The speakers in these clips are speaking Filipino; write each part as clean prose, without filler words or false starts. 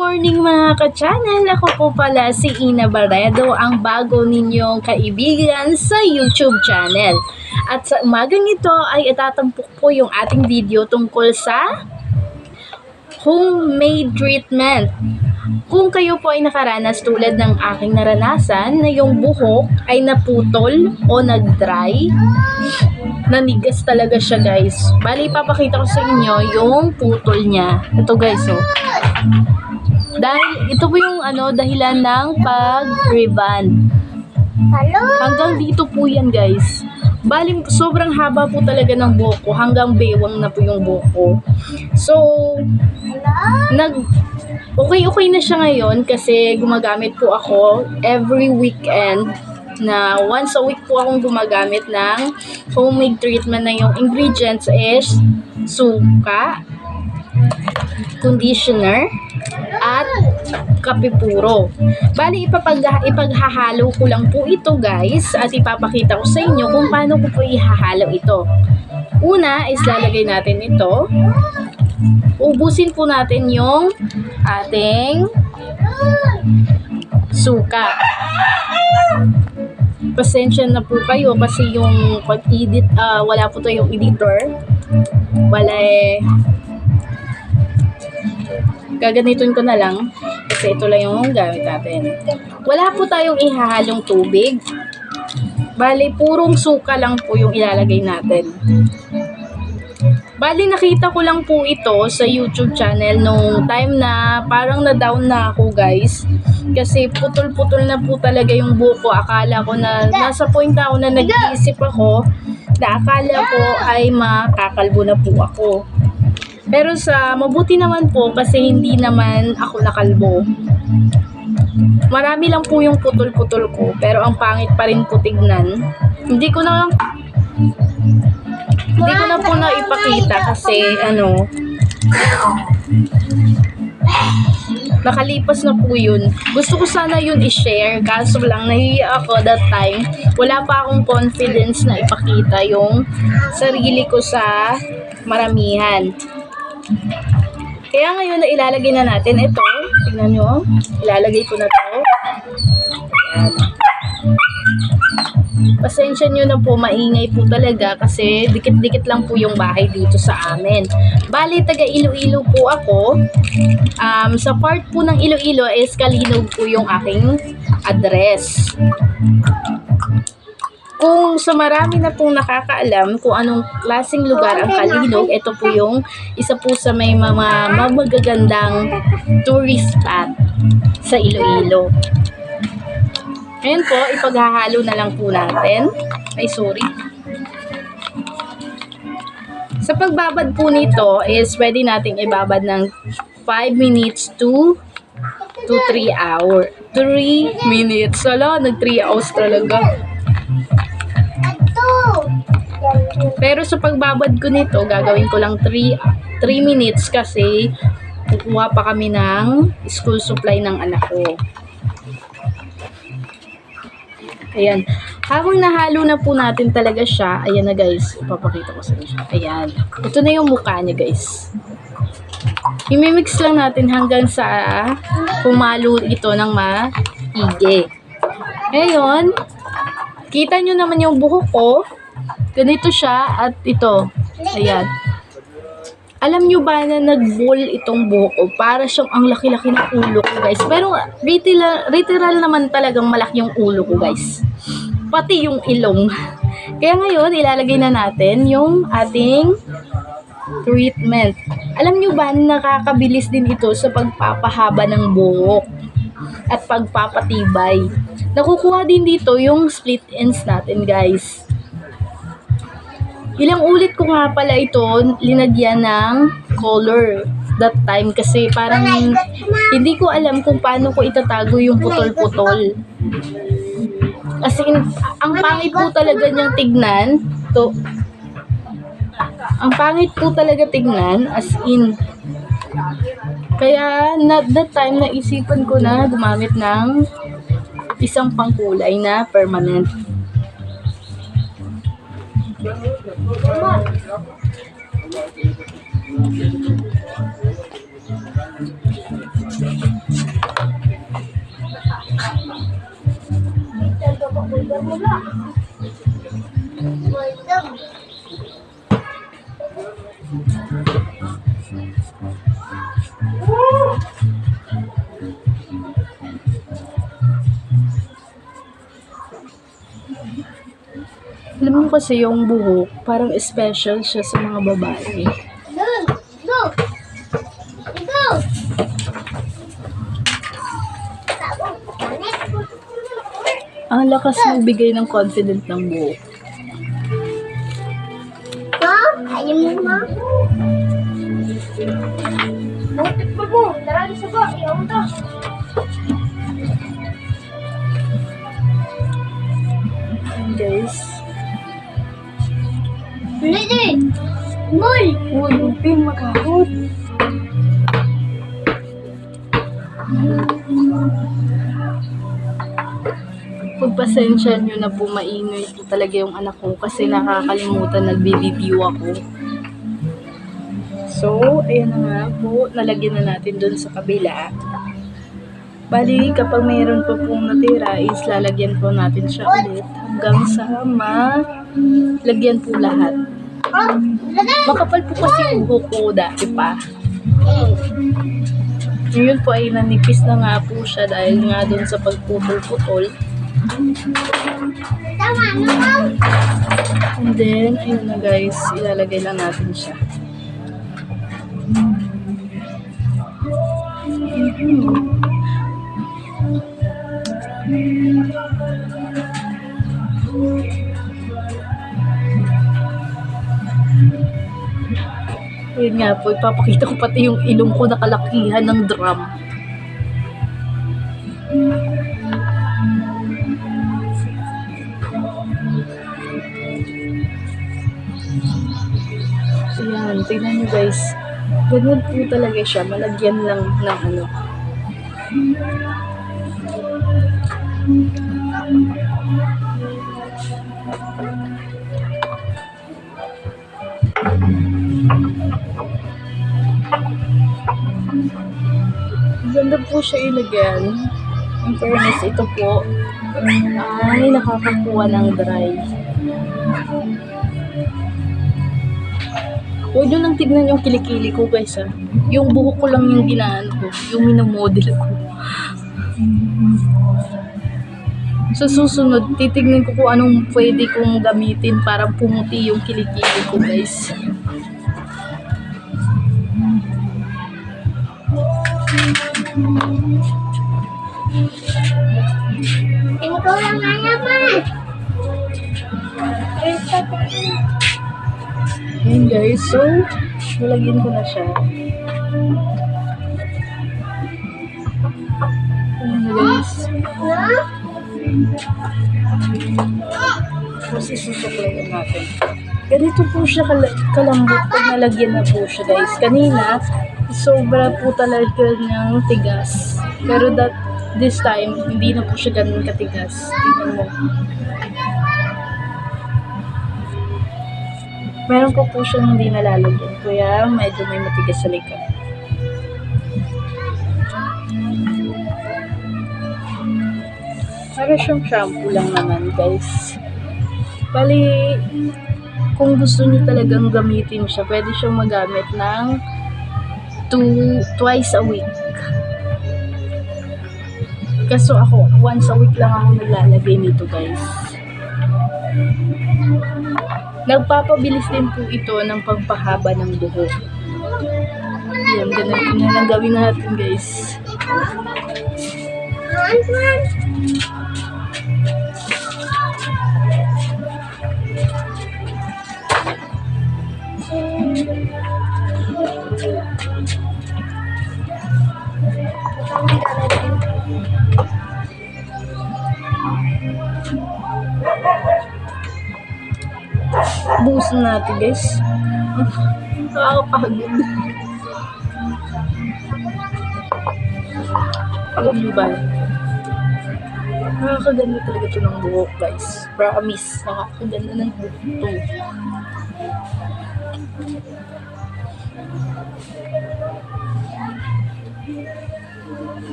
Morning mga ka-channel! Ako po pala si Ina Barredo, ang bago ninyong kaibigan sa YouTube channel. At sa umagang ito ay itatampok po yung ating video tungkol sa homemade treatment. Kung kayo po ay nakaranas tulad ng aking naranasan na yung buhok ay naputol o nag-dry, nanigas talaga siya guys. Bali, ipapakita ko sa inyo yung putol niya. Ito guys, oh. Dahil ito po yung dahilan ng pag-reband. Hanggang dito po yan guys. Bali, sobrang haba po talaga ng buhok ko. Hanggang bewang na po yung buhok ko. So, okay na siya ngayon kasi gumagamit po ako every weekend na once a week po akong gumagamit ng homemade treatment na yung ingredients is suka, conditioner, at kape puro. Bali, ipaghahalo ko lang po ito guys at ipapakita ko sa inyo kung paano ko po ihahalo ito. Una is lalagay natin ito. Ubusin po natin yung ating suka. Pasensya na po kayo kasi yung pag-edit, wala po tayong editor. Wala gaganitin ko na lang kasi ito lang yung gamit natin. Wala po tayong ihahalong tubig. Bali, purong suka lang po yung ilalagay natin. Bali, nakita ko lang po ito sa YouTube channel nung time na parang na-down na ako guys. Kasi putol-putol na po talaga yung buhok ko. Akala ko na nasa point ako na nag-iisip ako na akala ko ay makakalbo na po ako. Pero sa mabuti naman po kasi hindi naman ako nakalbo. Marami lang po yung putol-putol ko pero ang pangit pa rin po tignan. Hindi ko na po na ipakita kasi nakalipas na po yun. Gusto ko sana yun i-share kaso lang nahiya ako that time. Wala pa akong confidence na ipakita yung sarili ko sa maramihan. Kaya ngayon na ilalagay na natin ito. Tingnan nyo. Ilalagay ko na ito. Ayan. Pasensya nyo na po, maingay po talaga kasi dikit-dikit lang po yung bahay dito sa amin. Bali, taga Iloilo po ako. Sa part po ng Iloilo is Kalinog po yung aking address. Kung sa marami na pong nakakaalam kung anong klaseng lugar ang Kalinog, ito po yung isa po sa may mga magagandang tourist spot sa Iloilo. Ngayon po, ipaghahalo na lang po natin. Ay, sorry. Sa pagbabad po nito is pwede nating ibabad ng 5 minutes to 3 hours. 3 minutes. Sala, nag 3 hours talaga. Pero sa pagbabad ko nito, gagawin ko lang 3 minutes kasi kukuha pa kami ng school supply ng anak ko. Ayan. Habang nahalo na po natin talaga siya, ayan na guys, ipapakita ko sa inyo. Ayan. Ito na yung mukha niya guys. I-mix lang natin hanggang sa pumalo ito ng maigi. Ngayon, kita nyo naman yung buhok ko. Ganito siya at ito. Ayan. Alam nyo ba na nag-ball itong buhok ko? Para siyang ang laki-laki ng ulo ko guys. Pero literal naman talagang malaki yung ulo ko guys. Pati yung ilong. Kaya ngayon, ilalagay na natin yung ating treatment. Alam nyo ba na nakakabilis din ito sa pagpapahaba ng buhok at pagpapatibay. Nakukuha din dito yung split ends natin guys. Ilang ulit ko nga pala ito linagyan ng color that time kasi parang hindi ko alam kung paano ko itatago yung putol-putol. Kasi ang pangit po talaga niyang tignan. Ang pangit po talaga tignan as in. Kaya that time naisipan ko na gumamit ng isang pangkulay na permanent. Alam mo kasi yung buhok, parang special siya sa mga babae. Ang lakas magbigay ng confident ng buhok. Ayaw mo ma? Butit pa mo. Tara na sa ba. Ayaw mo ta. Ayan guys. Lady! Mul! Uy, pin makahot. Pagpasensya nyo na po, maingay po talaga yung anak ko kasi nakakalimutan, nagbi-video ako. So, ayan na nga po, nalagyan na natin dun sa kabila. Bali, kapag mayroon pa pong natira is lalagyan po natin siya ulit hanggang sa lagyan po lahat. Oh, lagay! Makapal po kasi yung buhok ko dati pa. Ngayon po ay nanipis na nga po siya dahil nga dun sa pagputol-putol. Tama na mo. And then, ayun na guys, ilalagay lang natin siya. Ayun nga po, ipapakita ko pati yung ilong ko na kalakihan ng drum. Ayan, tingnan nyo guys. Ganyan po talaga siya. Malagyan lang ng ano. Ganda po siya ilagyan. In fairness, ito po ay nakakakuha ng dry. Huwag nyo nang tignan yung kilikili ko guys ha. Yung buhok ko lang yung ginaan ko. Yung minamodel ko. Sa susunod, titignan ko kung anong pwede kong gamitin para pumuti yung kilikili ko guys. Ito lang nga naman. Ayan guys, so nilagyan ko na siya. Ayan guys. Tapos isusuklayan natin. Ganito po siya kalambot pag nalagyan na po siya guys. Kanina, sobra po talaga niyang tigas. Pero this time, hindi na po siya ganun katigas. Tingnan mo. Meron po siyang hindi nalalagyan. Kaya medyo may matigas sa likod. Para siyang shampoo lang naman guys. Bali, kung gusto niyo talagang gamitin siya, pwede siyang magamit ng twice a week. Kaso ako, once a week lang ako naglalagay nito guys. Nagpapabilis din po ito ng pagpahaba ng buhok. Yan, ganun na lang gawin natin guys. Buusin natin guys. Nakakapagod. Alam niyo ba? Nakakaganda talaga ito ng buhok guys. Promise. Nakakaganda ng buhok ito.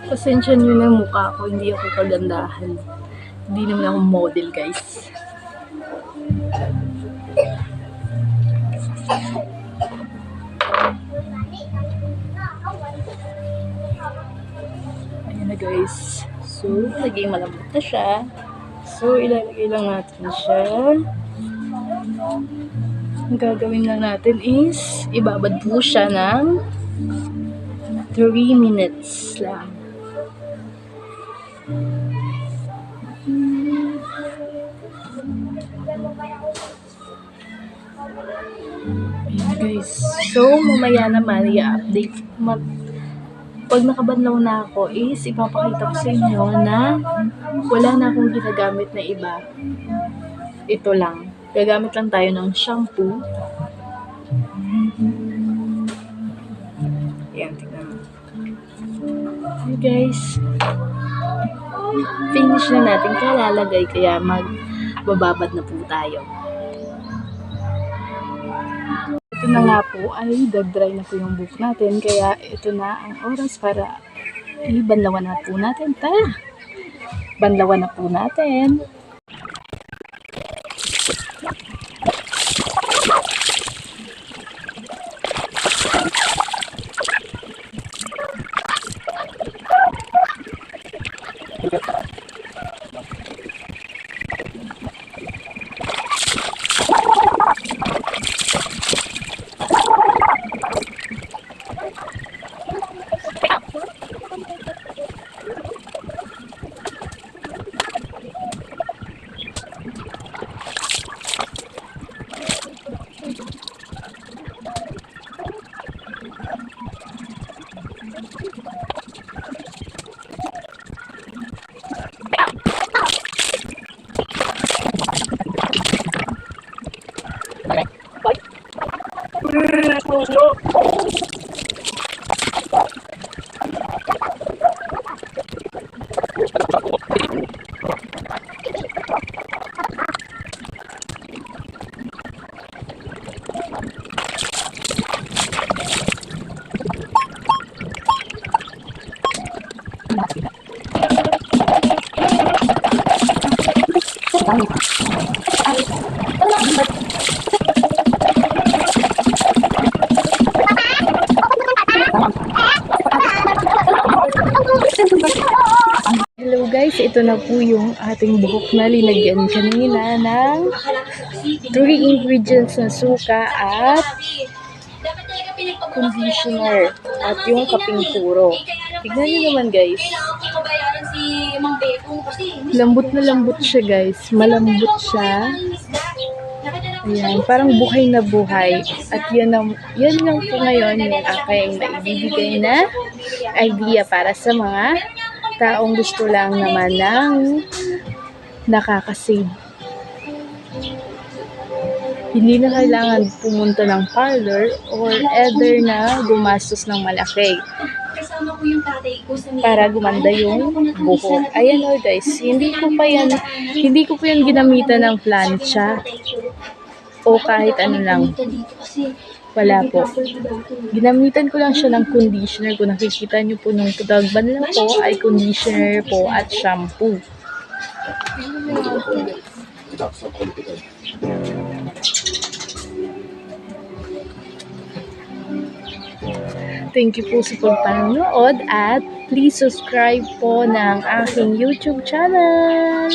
Pasensya nyo na yung mukha ko. Hindi ako kagandahan. Hindi naman ako model, guys. Ayan na, guys. So, naging malambot na siya. So, ilalagay lang natin siya. Ang gagawin lang natin is, ibabad po siya ng 3 minutes lang. Ayan, guys. So, mamaya naman, i-update. Pag nakabanlaw na ako is, ipapakita ko sa inyo na wala na akong ginagamit na iba. Ito lang. Gagamit lang tayo ng shampoo. Ayan, tingnan mo. Okay, guys. Finish na natin kalalagay, kaya magbababad na po tayo. Ito na nga po ay dry na po yung buhok natin, kaya ito na ang oras para ibanlawan na po natin. Tara! Banlawan na po natin. Hello guys, ito na po yung ating buhok na linagyan kanina ng 3 ingredients na suka at conditioner at yung kaping puro. Tignan nyo naman guys. Lambot na lambot siya guys. Malambot siya. Ayan, parang buhay na buhay. At yan lang po ngayon yung aking maibibigay na idea para sa mga taong gusto lang naman ng nakakasave. Hindi na kailangan pumunta ng parlor or either na gumastos ng malaki para gumanda yung buhok. Ayan o guys, hindi ko pa yan ginamitan ng plancha o kahit ano lang. Wala po. Ginamitan ko lang siya ng conditioner. Kung nakikita nyo po nung tagban lang po ay conditioner po at shampoo. Thank you po sa pagpanood at please subscribe po ng aking YouTube channel.